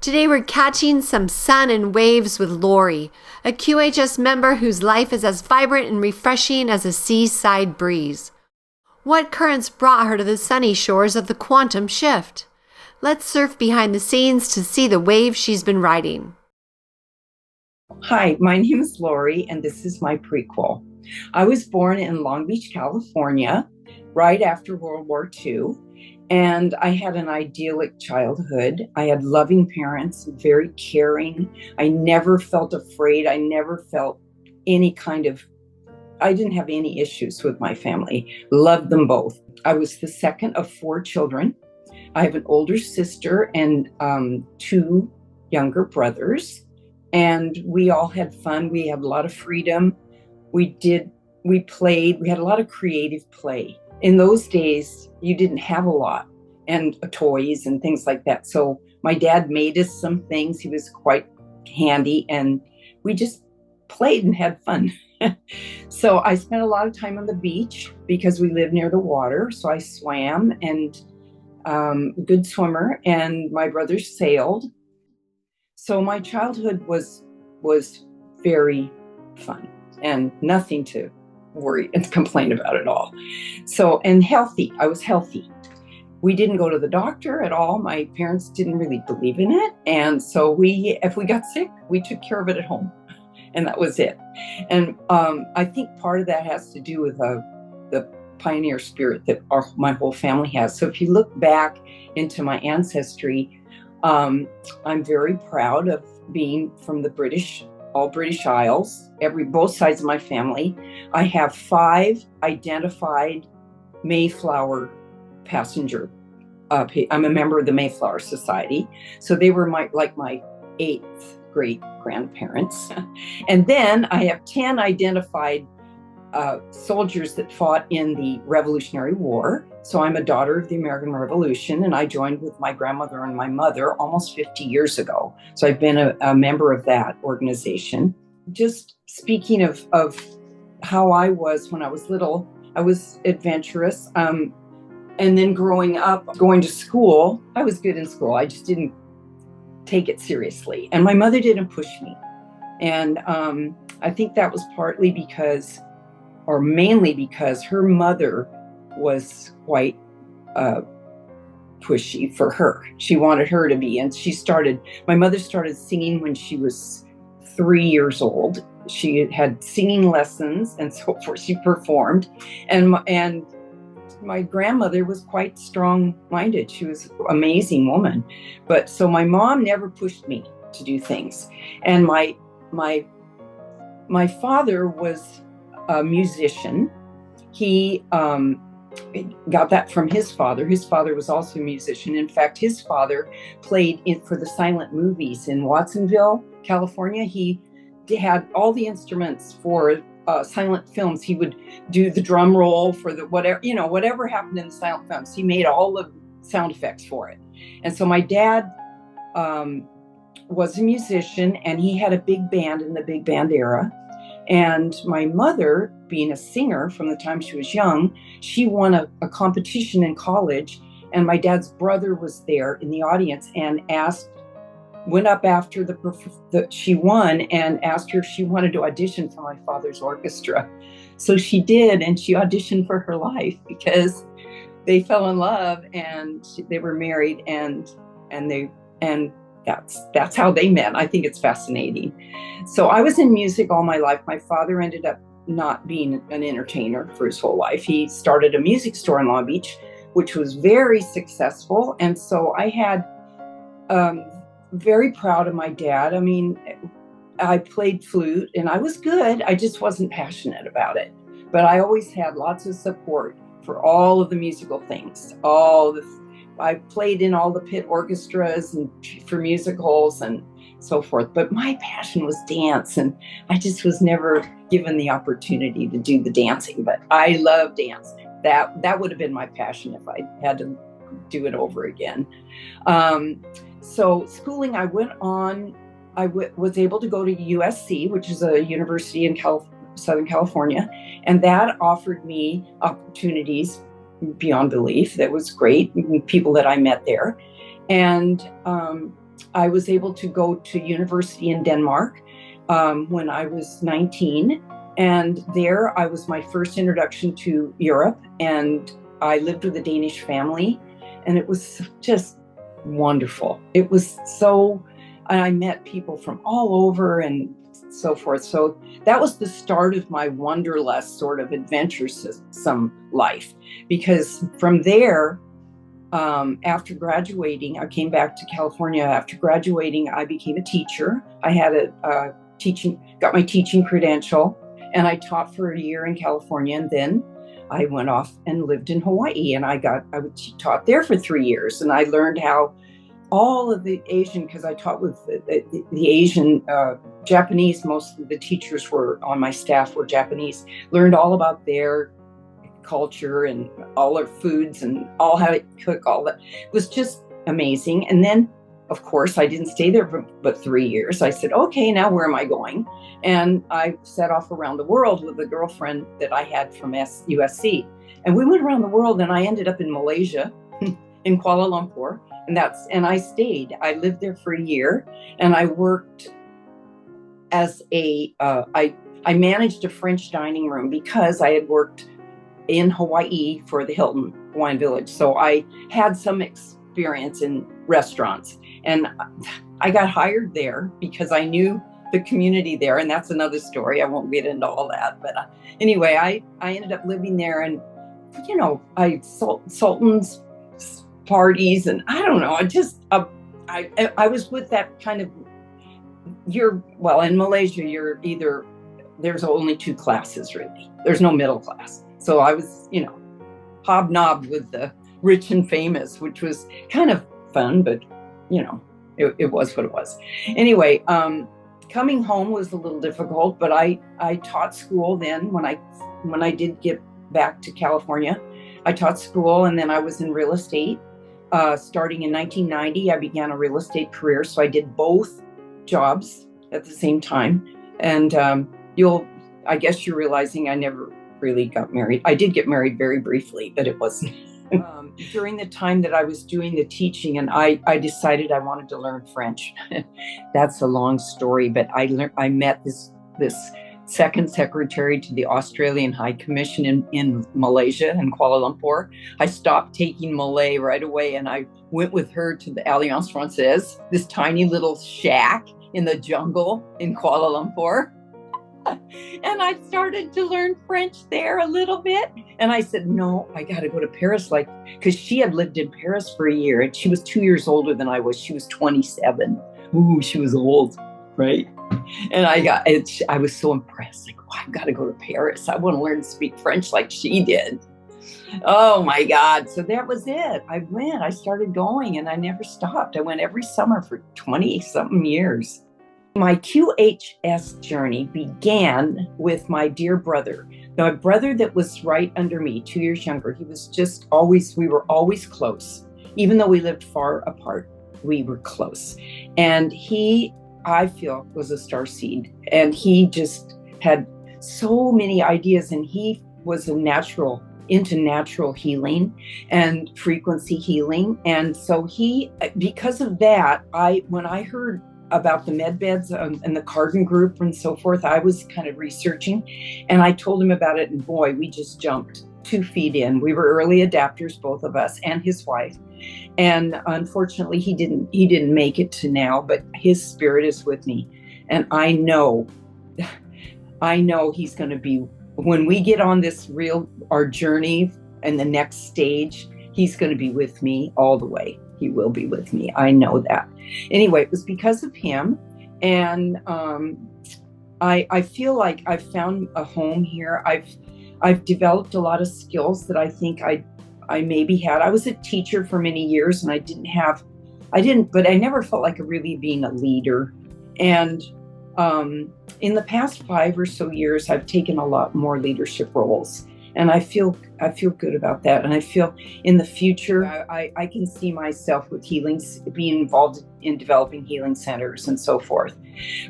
Today we're catching some sun and waves with Laurie, a QHS member whose life is as vibrant and refreshing as a seaside breeze. What currents brought her to the sunny shores of the quantum shift? Let's surf behind the scenes to see the waves she's been riding. Hi, my name is Laurie, and this is my prequel. I was born in Long Beach, California, right after World War II, and I had an idyllic childhood. I had loving parents, very caring. I never felt afraid. I never felt I didn't have any issues with my family. Loved them both. I was the second of 4 children. I have an older sister and 2 younger brothers. And we all had fun. We had a lot of freedom. We played. We had a lot of creative play. In those days, you didn't have a lot and toys and things like that. So my dad made us some things. He was quite handy, and we just played and had fun. So I spent a lot of time on the beach because we lived near the water. So I swam and good swimmer, and my brothers sailed. So my childhood was very fun and nothing to worry and complain about at all. So, and healthy. I was healthy. We didn't go to the doctor at all. My parents didn't really believe in it. And so if we got sick, we took care of it at home. And that was it. And I think part of that has to do with the pioneer spirit that my whole family has. So if you look back into my ancestry, I'm very proud of being from the all British Isles, both sides of my family. I have 5 identified Mayflower passenger. I'm a member of the Mayflower Society. So they were my 8th great grandparents. And then I have 10 identified soldiers that fought in the Revolutionary War. So I'm a daughter of the American Revolution, and I joined with my grandmother and my mother almost 50 years ago. So I've been a member of that organization. Just speaking of how I was when I was little, I was adventurous. And then growing up, going to school, I was good in school. I just didn't take it seriously. And my mother didn't push me. And I think that was mainly because her mother was quite pushy for her. She wanted her to be, and my mother started singing when she was 3 years old. She had singing lessons and so forth. She performed, and my grandmother was quite strong-minded. She was an amazing woman. But so my mom never pushed me to do things. And my father was a musician. He got that from his father. His father was also a musician. In fact, his father played for the silent movies in Watsonville, California. He had all the instruments for silent films. He would do the drum roll for the whatever happened in the silent films. He made all the sound effects for it. And so my dad was a musician, and he had a big band in the big band era. And my mother, being a singer from the time she was young, she won a competition in college, and my dad's brother was there in the audience and went up after she won and asked her if she wanted to audition for my father's orchestra. So she did, and she auditioned for her life because they fell in love, and they were married, and that's how they met. I think it's fascinating. So I was in music all my life. My father ended up not being an entertainer for his whole life. He started a music store in Long Beach, which was very successful. And so I had very proud of my dad. I mean, I played flute and I was good. I just wasn't passionate about it. But I always had lots of support for all of the musical things. I played in all the pit orchestras and for musicals and so forth. But my passion was dance, and I just was never given the opportunity to do the dancing. But I love dance. That would have been my passion if I had to do it over again. So schooling, I went on. I was able to go to USC, which is a university in Southern California, and that offered me opportunities beyond belief. That was great. People that I met there. And I was able to go to university in Denmark when I was 19. And there I was my first introduction to Europe. And I lived with a Danish family. And it was just wonderful. It was so, and I met people from all over and so forth. So that was the start of my wanderlust sort of adventuresome life. Because from there, after graduating, I came back to California. After graduating, I became a teacher. I had got my teaching credential, and I taught for a year in California. And then I went off and lived in Hawaii, and I taught there for 3 years. And I learned how all of the Asian, because I taught with the Asian, Japanese, most of the teachers were on my staff were Japanese, learned all about their culture and all our foods and all how to cook, all that. It was just amazing. And then, of course, I didn't stay there for but 3 years. I said, okay, now where am I going? And I set off around the world with a girlfriend that I had from USC. And we went around the world, and I ended up in Malaysia, in Kuala Lumpur. And I stayed. I lived there for a year, and I worked as I managed a French dining room because I had worked in Hawaii for the Hilton Hawaiian Village. So I had some experience in restaurants, and I got hired there because I knew the community there. And that's another story. I won't get into all that. But anyway, I ended up living there, and, Sultan's parties, and I don't know, I was with that kind of, in Malaysia, there's only 2 classes really. There's no middle class. So I was, hobnobbed with the rich and famous, which was kind of fun, but it was what it was. Anyway, coming home was a little difficult, but I taught school then when I did get back to California. I taught school, and then I was in real estate. Starting in 1990, I began a real estate career. So I did both jobs at the same time. And I guess you're realizing I never really got married. I did get married very briefly, but it wasn't. During the time that I was doing the teaching, and I decided I wanted to learn French. That's a long story, but I met this second secretary to the Australian High Commission in Malaysia, in Kuala Lumpur. I stopped taking Malay right away, and I went with her to the Alliance Francaise, this tiny little shack in the jungle in Kuala Lumpur. And I started to learn French there a little bit. And I said, no, I got to go to Paris, because she had lived in Paris for a year, and she was 2 years older than I was. She was 27. Ooh, she was old, right? And I was so impressed. I've got to go to Paris. I want to learn to speak French like she did. Oh my God. So that was it. I started going, and I never stopped. I went every summer for 20 something years. My QHS journey began with my dear brother. Now, a brother that was right under me, 2 years younger. He was we were always close. Even though we lived far apart, we were close. And he, I feel, was a starseed, and he just had so many ideas, and he was into natural healing and frequency healing. And so because of that, when I heard about the med beds and the Cardin group and so forth, I was kind of researching, and I told him about it, and boy, we just jumped 2 feet in. We were early adapters, both of us, and his wife. And unfortunately, he didn't make it to now, but his spirit is with me. And I know he's going to be, when we get on our journey and the next stage, he's going to be with me all the way. He will be with me. I know that. Anyway, it was because of him. And I feel like I've found a home here. I've developed a lot of skills that I think I maybe had. I was a teacher for many years, and but I never felt like really being a leader. And in the past 5 or so years, I've taken a lot more leadership roles, and I feel good about that. And I feel in the future, I can see myself with healings, being involved in developing healing centers and so forth.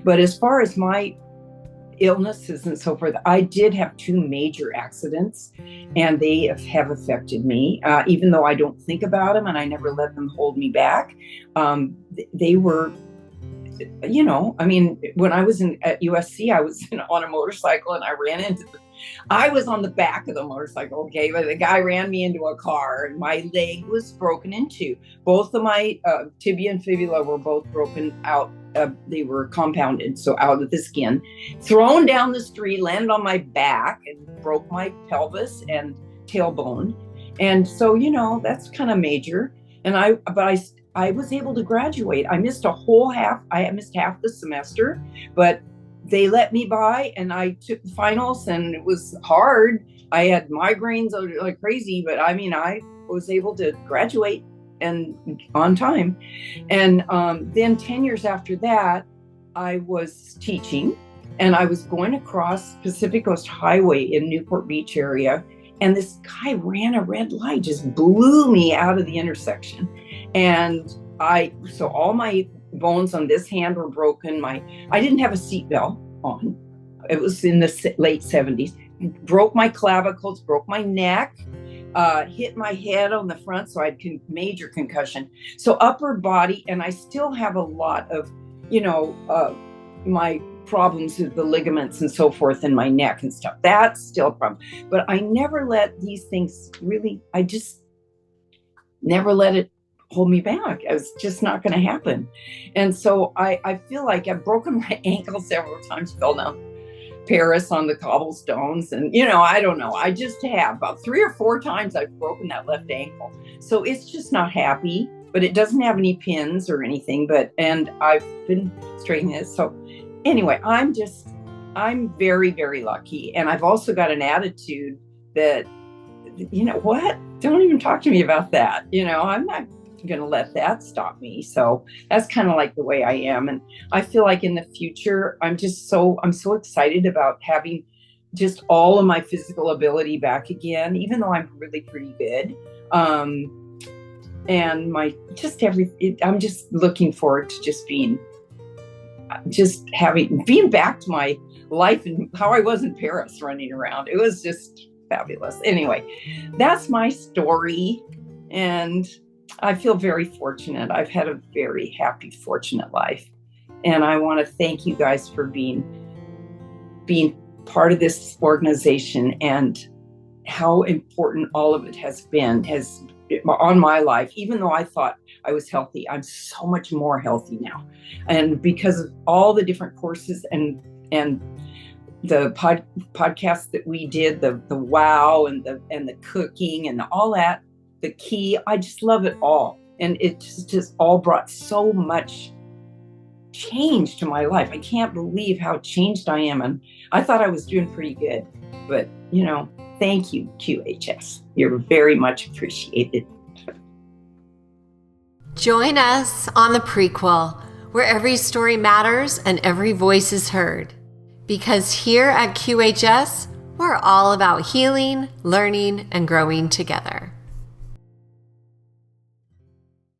But as far as my illnesses and so forth. I did have 2 major accidents, and they have affected me, even though I don't think about them and I never let them hold me back. They were, I mean, when I was at USC, I was on a motorcycle and I ran into I was on the back of the motorcycle, okay, but the guy ran me into a car and my leg was broken in 2. Both of my tibia and fibula were both broken out. They were compounded, so out of the skin. Thrown down the street, landed on my back and broke my pelvis and tailbone. And so, that's kind of major. And I was able to graduate. I missed I missed half the semester, but they let me by and I took the finals, and it was hard. I had migraines like crazy, but I mean, I was able to graduate and on time. And then 10 years after that, I was teaching, and I was going across Pacific Coast Highway in Newport Beach area. And this guy ran a red light, just blew me out of the intersection. And so all my bones on this hand were broken. I didn't have a seatbelt on. It was in the late 70s. Broke my clavicles, broke my neck, hit my head on the front, so I had major concussion. So upper body, and I still have a lot of, my problems with the ligaments and so forth in my neck and stuff. That's still a problem. But I never let these things I just never let it hold me back. It's just not going to happen. And so I feel like I've broken my ankle several times, fell down Paris on the cobblestones. And, I don't know. I just have about 3 or 4 times I've broken that left ankle. So it's just not happy, but it doesn't have any pins or anything. And I've been straightening it. So anyway, I'm very, very lucky. And I've also got an attitude that, what? Don't even talk to me about that. I'm not going to let that stop me. So that's kind of like the way I am. And I feel like in the future, I'm so excited about having just all of my physical ability back again, even though I'm really pretty good. And I'm just looking forward to being back to my life and how I was in Paris running around. It was just fabulous. Anyway, that's my story. And I feel very fortunate. I've had a very happy, fortunate life. And I want to thank you guys for being part of this organization, and how important all of it has been on my life. Even though I thought I was healthy, I'm so much more healthy now. And because of all the different courses and the podcasts that we did, the wow and the cooking and all that, the key, I just love it all. And it just all brought so much change to my life. I can't believe how changed I am. And I thought I was doing pretty good, but thank you, QHS. You're very much appreciated. Join us on the Prequel, where every story matters and every voice is heard. Because here at QHS, we're all about healing, learning, and growing together.